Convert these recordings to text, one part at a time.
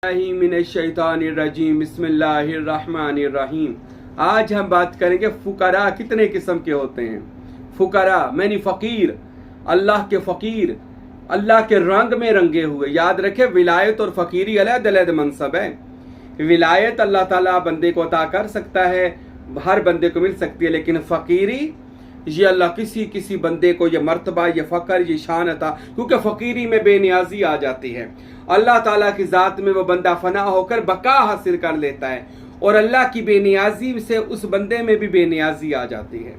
मिनश्शैतानिर्रजीम बिस्मिल्लाहिर्रहमानिर्रहीम। आज हम बात करेंगे फुकरा कितने किस्म के होते हैं। फुकरा मैंने फ़कीर, अल्लाह के फ़कीर, अल्लाह के रंग में रंगे हुए। याद रखें, विलायत और फ़कीरी अलग-अलग मनसब है। विलायत अल्लाह ताला बंदे को अता कर सकता है, हर बंदे को मिल सकती है, लेकिन फ़कीरी ये अल्लाह किसी बंदे को ये मर्तबा, ये फ़क्र, ये शान अता, क्योंकि फ़कीरी में बेनियाजी आ जाती है। अल्लाह ताला की ज़ात में वो बंदा फना होकर बका हासिल कर लेता है और अल्लाह की बेनियाजी से उस बंदे में भी बेनियाजी आ जाती है।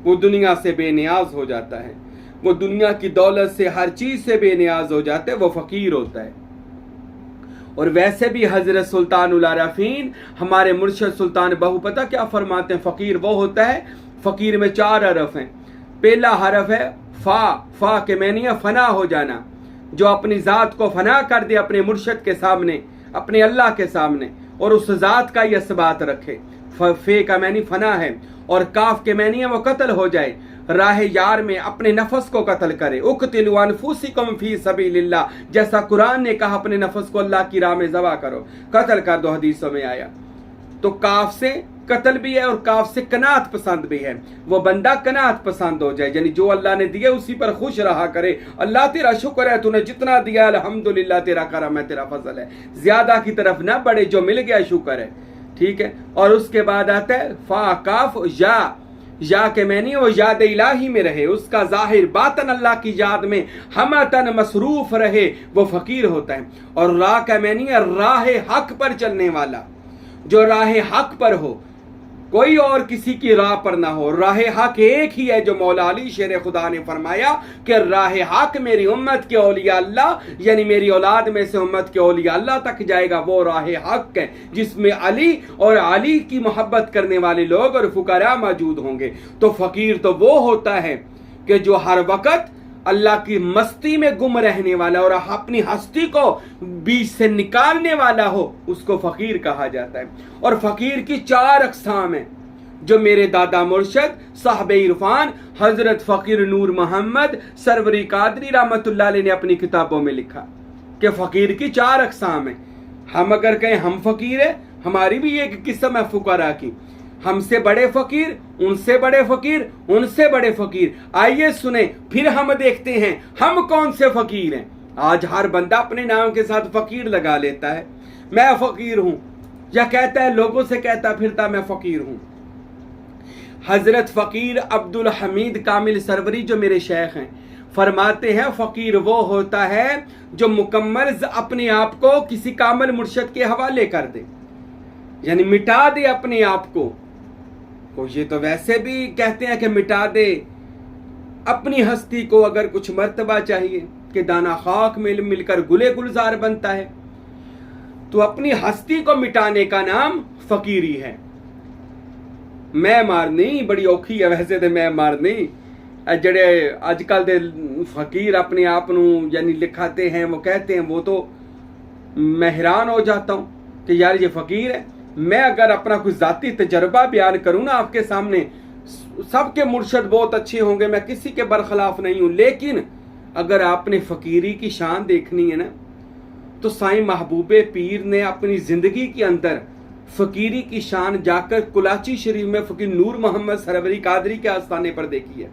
वो दुनिया से बेनियाज हो जाता है, वो दुनिया की दौलत से, हर चीज़ से बेनियाज हो जाता है, वो फ़कीर होता है। और वैसे भी हज़रत सुल्तान उल आरफीन हमारे मुर्शद सुल्तान बहू पता क्या फरमाते हैं? फ़कीर वो होता है, फ़कीर में 4 हरफ हैं। पहला हरफ है फ़ा के मैनी है फना हो जाना, जो अपनी ज़ात को फना कर दे अपने मुर्शद के सामने, अपने अल्लाह के सामने, और उस ज़ात का यह सबात रखे। फे का मैनी फना है, और काफ के मैनी है वो कत्ल हो जाए, राह यार में अपने नफस को कत्ल करे। उक़तिलू अनफुसिकुम फी सबीलिल्लाह, जैसा कुरान ने कहा अपने नफस को अल्लाह की राह में ज़बा करो, कत्ल कर दो, हदीसों में आया। तो काफ से कत्ल भी है और काफ से कनात पसंद भी है। वो बंदा कनात पसंद हो जाए, यानी जो अल्लाह ने दिया उसी पर खुश रहा करे। अल्लाह तेरा शुक्र है, तूने जितना दिया अल्हम्दुलिल्लाह, तेरा करम है, तेरा फजल है, ज्यादा की तरफ ना बढ़े, जो मिल गया शुक्र है, ठीक है। और उसके बाद आता है फा काफ या के मैनी वो याद इलाही में रहे, उसका जाहिर बातन अल्लाह की याद में हमतन मसरूफ रहे, वो फकीर होता है। और रा का मैनी राह हक पर चलने वाला, जो राह हक पर हो, कोई और किसी की राह पर ना हो। राह हक एक ही है, जो मौला अली शेर खुदा ने फरमाया कि राह हक मेरी उम्मत के औलिया अल्लाह, यानी मेरी औलाद में से उम्मत के औलिया अल्लाह तक जाएगा, वो राह हक है जिसमें अली और अली की मोहब्बत करने वाले लोग और फुकरा मौजूद होंगे। तो फकीर तो वो होता है कि जो हर वक्त अल्लाह की मस्ती में गुम रहने वाला और अपनी हस्ती को बीच से निकालने वाला हो, उसको फकीर कहा जाता है। और फकीर की 4 अक़साम हैं, जो मेरे दादा मुर्शद साहब इरफान हजरत फ़कीर नूर मोहम्मद सरवरी कादरी रहमतुल्लाह अलैह ने अपनी किताबों में लिखा कि फकीर की 4 अक़साम हैं। हम अगर कहें हम फकीर है, हमारी भी एक किस्म है फुकरा की। हमसे बड़े फकीर, उनसे बड़े फकीर, उनसे बड़े फकीर। आइए सुने, फिर हम देखते हैं हम कौन से फकीर हैं। आज हर बंदा अपने नाम के साथ फकीर लगा लेता है, मैं फकीर हूं, या कहता है, लोगों से कहता फिरता मैं फकीर हूं। हजरत फकीर अब्दुल हमीद कामिल सरवरी जो मेरे शेख हैं, फरमाते हैं फकीर वो होता है जो मुकम्मल अपने आप को किसी कामिल मुर्शद के हवाले कर दे, यानी मिटा दे अपने आप को। ये तो वैसे भी कहते हैं कि मिटा दे अपनी हस्ती को। अगर कुछ मर्तबा चाहिए कि दाना खाक में मिलकर गुले गुलजार बनता है, तो अपनी हस्ती को मिटाने का नाम फकीरी है। मैं मारनी बड़ी औखी है वैसे तो, मैं मारनी जड़े अजकल दे फकीर अपने आप नूं यानी लिखाते हैं, वो कहते हैं, वो तो मैं हैरान हो जाता हूं कि यार ये फकीर है। मैं अगर अपना कुछ जाती तजर्बा बयान करूं ना आपके सामने, सबके मुर्शद बहुत अच्छे होंगे, मैं किसी के बरखिलाफ नहीं हूं, लेकिन अगर आपने फकीरी की शान देखनी है ना, तो साईं महबूबे पीर ने अपनी जिंदगी के अंदर फकीरी की शान जाकर कुलाची शरीफ में फकीर नूर मोहम्मद सरवरी कादरी के आस्थाने पर देखी है।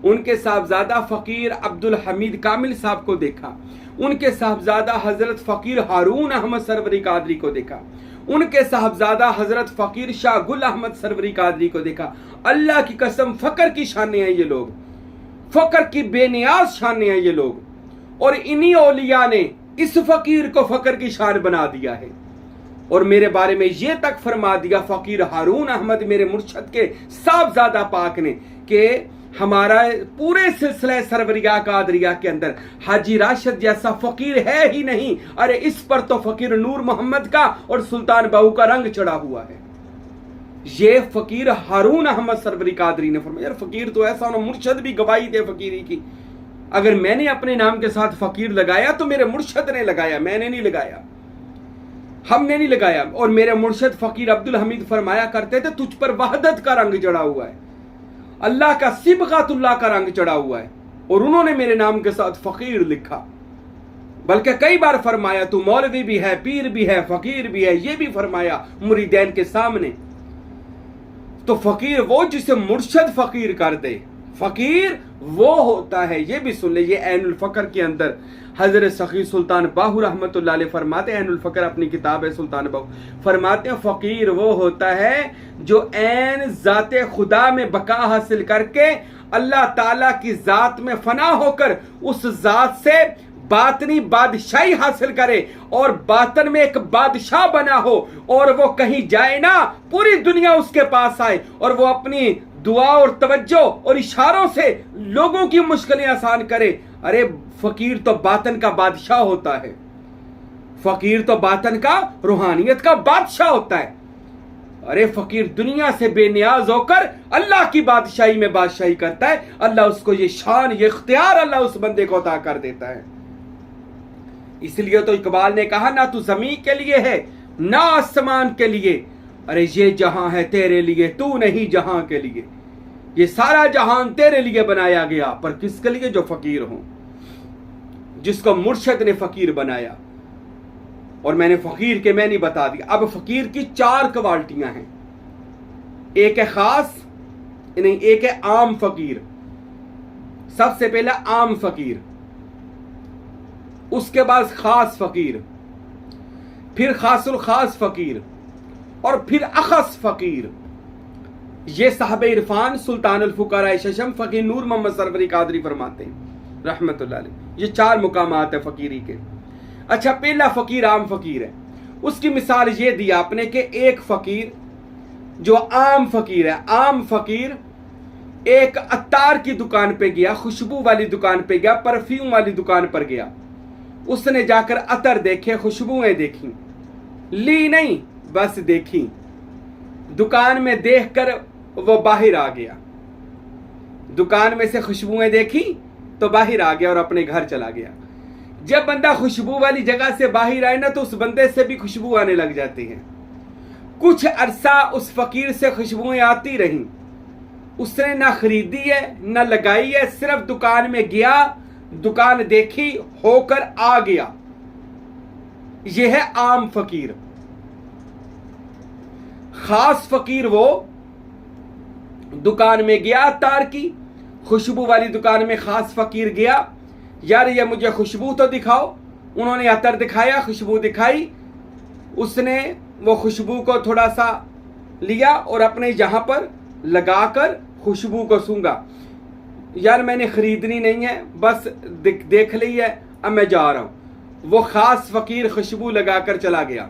उनके साहबजादा फकीर अब्दुल हमीद कामिल साहब को देखा, उनके साहबजादा हजरत फकीर हारून अहमद सरवरी कादरी को देखा, उनके साहबजादा हजरत फकीर शाह गुल अहमद सरवरी कादरी को देखा। अल्लाह की कसम फकर की शाने हैं ये लोग, फकर की बेनियाज शाने हैं ये लोग। और इन्हीं औलिया ने इस फकीर को फकर की शान बना दिया है। और मेरे बारे में ये तक फरमा दिया फकीर हारून अहमद मेरे मुर्शद के साहबजादा पाक ने कि हमारा पूरे सिलसिले सरवरिया कादरिया के अंदर हाजी राशिद जैसा फकीर है ही नहीं। अरे इस पर तो फकीर नूर मोहम्मद का और सुल्तान बहू का रंग चढ़ा हुआ है। ये फकीर हारून अहमद सरवरी कादरी ने फरमाया, यार फकीर तो ऐसा ना, मुर्शद भी गवाही दे फकीरी की। अगर मैंने अपने नाम के साथ फकीर लगाया तो मेरे मुर्शद ने लगाया, मैंने नहीं लगाया, हमने नहीं लगाया। और मेरे मुर्शद फकीर अब्दुल हमीद फरमाया करते थे, तुझ पर वहदत का रंग चढ़ा हुआ है, अल्लाह का सिबगातुल्लाह का रंग चढ़ा हुआ है। और उन्होंने मेरे नाम के साथ फकीर लिखा। बल्कि कई बार फरमाया तू मौलवी भी है, पीर भी है, फकीर भी है, ये भी फरमाया मुरीदैन के सामने। तो फकीर वो जिसे मुर्शद फकीर कर दे, फकीर वो होता है। ये भी सुन ले, ये ऐनुल फकर के अंदर हजरत सखी सुल्तान बाहू रहमतुल्लाह अलैह फरमाते हैं, ऐनुल फकर अपनी किताब है सुल्तान बाहू, फरमाते हैं फकीर वो होता है जो ऐन ज़ाते खुदा में बका हासिल करके अल्लाह ताला की ज़ात में फना होकर उस ज़ात से बातनी बादशाही हासिल करे और बातन में एक बादशाह बना हो, और वो कहीं जाए ना, पूरी दुनिया उसके पास आए और वो अपनी दुआ और तवज्जो और इशारों से लोगों की मुश्किलें आसान करे। अरे फकीर तो बातन का बादशाह होता है, फकीर तो बातन का, रूहानियत का बादशाह होता है। अरे फकीर दुनिया से बेनियाज होकर अल्लाह की बादशाही में बादशाही करता है। अल्लाह उसको ये शान, ये इख्तियार अल्लाह उस बंदे को अता कर देता है। इसलिए तो इकबाल ने कहा ना तू जमीन के लिए है ना आसमान के लिए, अरे ये जहां है तेरे लिए, तू नहीं जहां के लिए। ये सारा जहान तेरे लिए बनाया गया, पर किसके लिए? जो फकीर हो, जिसको मुर्शद ने फकीर बनाया। और मैंने फकीर के मैंने बता दिया। अब फकीर की 4 क्वालिटियां हैं। एक है खास, नहीं, एक है आम फकीर। सबसे पहला आम फकीर, उसके बाद खास फकीर, फिर खासुल खास फकीर, और फिर अखस फकीर। ये साहब इरफान सुल्तानुल फुकारा शशम फकीर नूर मोहम्मद सरवरी कादरी फरमाते हैं रहमतुल्लाह अलैह। ये 4 मुकामात है फकीरी के। अच्छा, पहला फकीर आम फकीर है। उसकी मिसाल ये दी आपने कि एक फकीर जो आम फकीर है, आम फकीर एक अत्तार की दुकान पे गया, खुशबू वाली दुकान पे गया, परफ्यूम वाली दुकान पर गया। उसने जाकर अतर देखे, खुशबुएं देखी, ली नहीं, बस देखी। दुकान में देखकर वो बाहर आ गया, दुकान में से खुशबुएं देखी तो बाहर आ गया और अपने घर चला गया। जब बंदा खुशबू वाली जगह से बाहर आए ना, तो उस बंदे से भी खुशबू आने लग जाती है। कुछ अरसा उस फकीर से खुशबुएं आती रहीं, उसने ना खरीदी है ना लगाई है, सिर्फ दुकान में गया, दुकान देखी, होकर आ गया। यह है आम फकीर। खास फकीर वो दुकान में गया, तार की खुशबू वाली दुकान में खास फकीर गया, यार ये मुझे खुशबू तो दिखाओ। उन्होंने अतर दिखाया, खुशबू दिखाई, उसने वो खुशबू को थोड़ा सा लिया और अपने यहाँ पर लगाकर खुशबू को सूंघा। यार मैंने खरीदनी नहीं है, बस देख ली है, अब मैं जा रहा हूं। वो खास फकीर खुशबू लगाकर चला गया।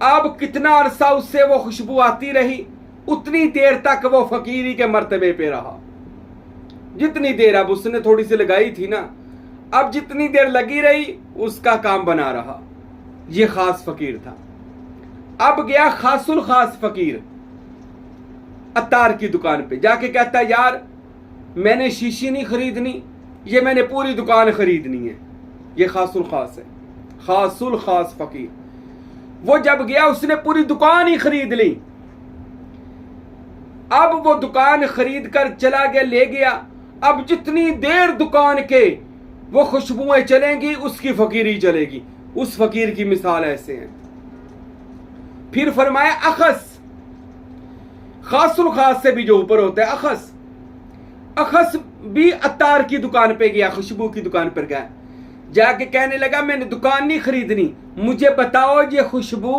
अब कितना अरसा उससे वो खुशबू आती रही, उतनी देर तक वो फकीरी के मर्तबे पे रहा। जितनी देर, अब उसने थोड़ी सी लगाई थी ना, अब जितनी देर लगी रही उसका काम बना रहा। ये खास फकीर था। अब गया खासुल खास फकीर, अत्तार की दुकान पे जाके कहता यार मैंने शीशी नहीं खरीदनी, ये मैंने पूरी दुकान खरीदनी है। ये खासुल खास है, खासुल खास फकीर। वो जब गया उसने पूरी दुकान ही खरीद ली। अब वो दुकान खरीद कर चला गया, ले गया। अब जितनी देर दुकान के वो खुशबुएं चलेंगी, उसकी फकीरी चलेगी। उस फकीर की मिसाल ऐसे है। फिर फरमाया अखस, खासुल खास से भी जो ऊपर होता है अखस। अखस भी अत्तार की दुकान पे गया, खुशबू की दुकान पर गया, जाके कहने लगा मैंने दुकान नहीं खरीदनी, मुझे बताओ ये खुशबू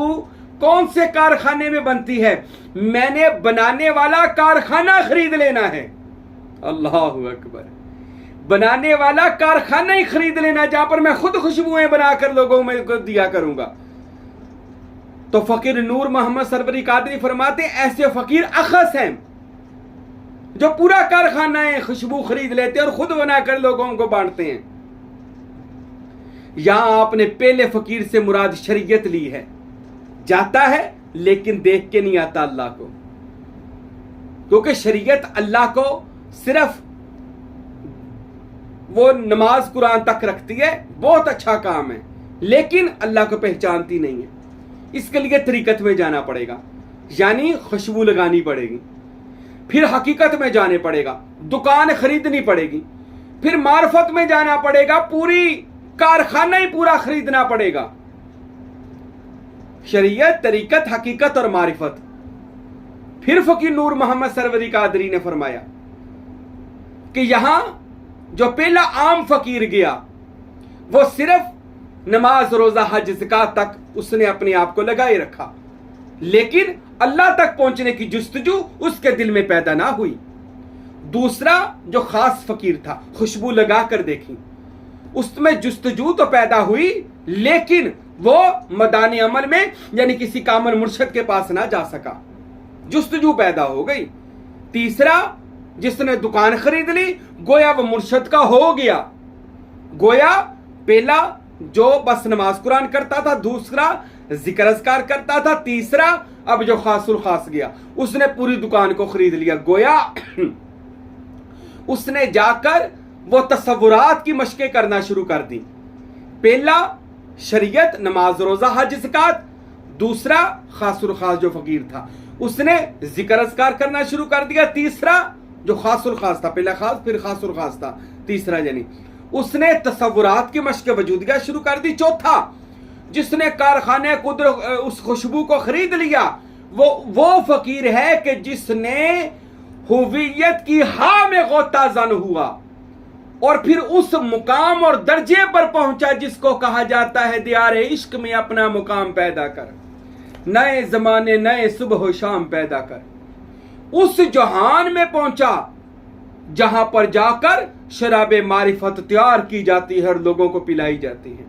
कौन से कारखाने में बनती है, मैंने बनाने वाला कारखाना खरीद लेना है। अल्लाहु अकबर। बनाने वाला कारखाना ही खरीद लेना, जहां पर मैं खुद खुशबुएं बनाकर लोगों में को दिया करूंगा। तो फकीर नूर मोहम्मद सरवरी कादरी फरमाते ऐसे फकीर अखस हैं जो पूरा कारखाना है खुशबू खरीद लेते हैं और खुद बनाकर लोगों को बांटते हैं। यहां आपने पहले फकीर से मुराद शरीयत ली है, जाता है लेकिन देख के नहीं आता अल्लाह को, क्योंकि शरीयत अल्लाह को सिर्फ वो नमाज कुरान तक रखती है, बहुत अच्छा काम है, लेकिन अल्लाह को पहचानती नहीं है। इसके लिए तरीकत में जाना पड़ेगा, यानी खुशबू लगानी पड़ेगी, फिर हकीकत में जाने पड़ेगा, दुकान खरीदनी पड़ेगी, फिर मार्फत में जाना पड़ेगा, पूरी कारखाना ही पूरा खरीदना पड़ेगा। शरीयत, तरीकत, हकीकत और मारिफत। फिर फकीर नूर मोहम्मद सरवरी कादरी ने फरमाया कि यहां जो पहला आम फकीर गया वो सिर्फ नमाज, रोजा, हज, ज़कात तक उसने अपने आप को लगाए रखा, लेकिन अल्लाह तक पहुंचने की जुस्तजू उसके दिल में पैदा ना हुई। दूसरा जो खास फकीर था, खुशबू लगा कर देखी, उसमें जुस्तजू तो पैदा हुई, लेकिन वो मदानी अमल में यानी किसी कामल मुर्शद के पास ना जा सका, जुस्तजू पैदा हो गई। तीसरा जिसने दुकान खरीद ली, गोया वो मुर्शद का हो गया। गोया पहला जो बस नमाज कुरान करता था, दूसरा जिक्र अज़कार करता था, तीसरा अब जो खासुल खास गया, उसने पूरी दुकान को खरीद लिया। गोया उसने जाकर वो तसव्वुरात की मशकें करना शुरू कर दी। पहला शरीयत, नमाज, रोजा, हज, ज़कात, दूसरा खासुल खास जो फकीर था उसने जिक्र अज़कार करना शुरू कर दिया, तीसरा जो खासुल खास था, पहला खास फिर खासुल खास था, तीसरा यानी उसने तसव्वुरात की मशक वजूदिया शुरू कर दी। चौथा जिसने कारखाने कुदरत उस खुशबू को खरीद लिया, वो फकीर है कि जिसने हुवियत की हा में गोताज़न हुआ और फिर उस मुकाम और दर्जे पर पहुंचा जिसको कहा जाता है दियारे इश्क में अपना मुकाम पैदा कर, नए जमाने नए सुबह शाम पैदा कर। उस जहान में पहुंचा जहां पर जाकर शराबे मारिफत तैयार की जाती है और लोगों को पिलाई जाती है।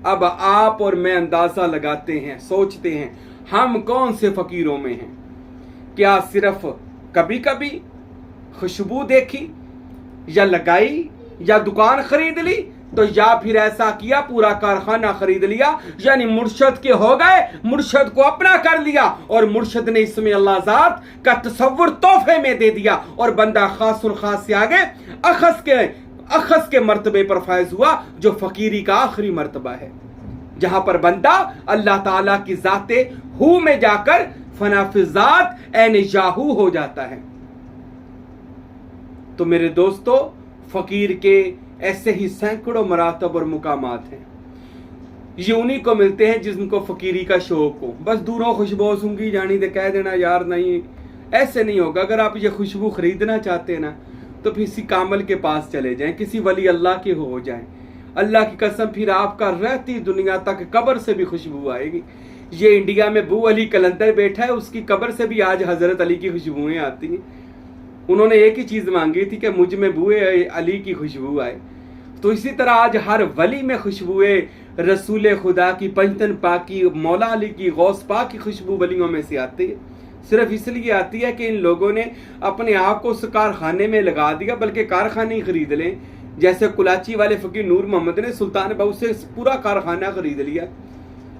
अब आप और मैं अंदाजा लगाते हैं, सोचते हैं हम कौन से फकीरों में हैं। क्या सिर्फ कभी कभी खुशबू देखी या लगाई या दुकान खरीद ली, तो या फिर ऐसा किया पूरा कारखाना खरीद लिया, यानी मुर्शद के हो गए, मुर्शद को अपना कर लिया और मुर्शद ने इसमें अल्लाह ज़ात का तसव्वुर तोहफे में दे दिया और बंदा खासुल खास से आगे अखस के मर्तबे पर फैज हुआ, जो फकीरी का आखिरी मर्तबा है, जहां पर बंदा अल्लाह ताला की जाते हु में जाकर फनाफिजात ऐन याहू हो जाता है। तो मेरे दोस्तों, फकीर के ऐसे ही सैकड़ों मरातब और मुकामात हैं। ये उन्हीं को मिलते हैं जिनको फकीरी का शौक हो। बस दूरों खुशबू सूंघी जानी दे कह देना यार नहीं, ऐसे नहीं होगा। अगर आप ये खुशबू खरीदना चाहते हैं ना, तो किसी कामल के पास चले जाएं, किसी वली अल्लाह के हो जाएं। अल्लाह की कसम, फिर आपका रहती दुनिया तक कब्र से भी खुशबू आएगी। ये इंडिया में बू अली कलंदर बैठा है, उसकी कब्र से भी आज हजरत अली की खुशबुएं आती हैं। उन्होंने एक ही चीज मांगी थी कि मुझ में बूए अली की खुशबू आए। तो इसी तरह आज हर वली में खुशबुए रसूल खुदा की, पंजतन पाक की, मौला अली की, गौस पाक की खुशबू वलियों में से आती है। सिर्फ इसलिए आती है कि इन लोगों ने अपने आप को उस कारखाने में लगा दिया, बल्कि कारखाने ही खरीद लें। जैसे कुलाची वाले फकीर नूर मोहम्मद ने सुल्तान बाहू से पूरा कारखाना खरीद लिया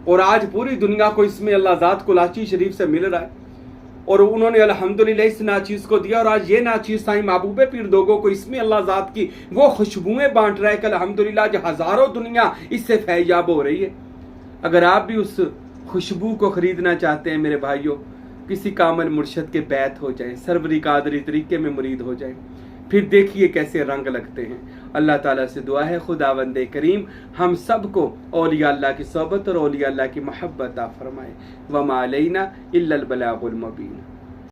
और आज पूरी दुनिया को इसमें अल्लाह ज़ात कुलाची शरीफ से मिल रहा है और उन्होंने अल्हम्दुलिल्लाह इस नाचीज़ को दिया और आज ये नाचीज़ साईं महबूब पीर दोगो को इसमें अल्लाह ज़ात की वो खुशबुएं बांट रहा है कि अल्हम्दुलिल्लाह आज हज़ारों दुनिया इससे फैजाब हो रही है। अगर आप भी उस खुशबू को ख़रीदना चाहते हैं मेरे भाइयों, किसी कामल मुर्शद के बैत हो जाएं, सरवरी कादरी तरीके में मुरीद हो जाएं, फिर देखिए कैसे रंग लगते हैं। अल्लाह ताला से दुआ है खुदावंदे करीम हम सबको औलिया अल्लाह की सोबत और औलिया अल्लाह की मोहब्बत अता फरमाए। वमा अलैना इल्लल बलागुल मुबीन।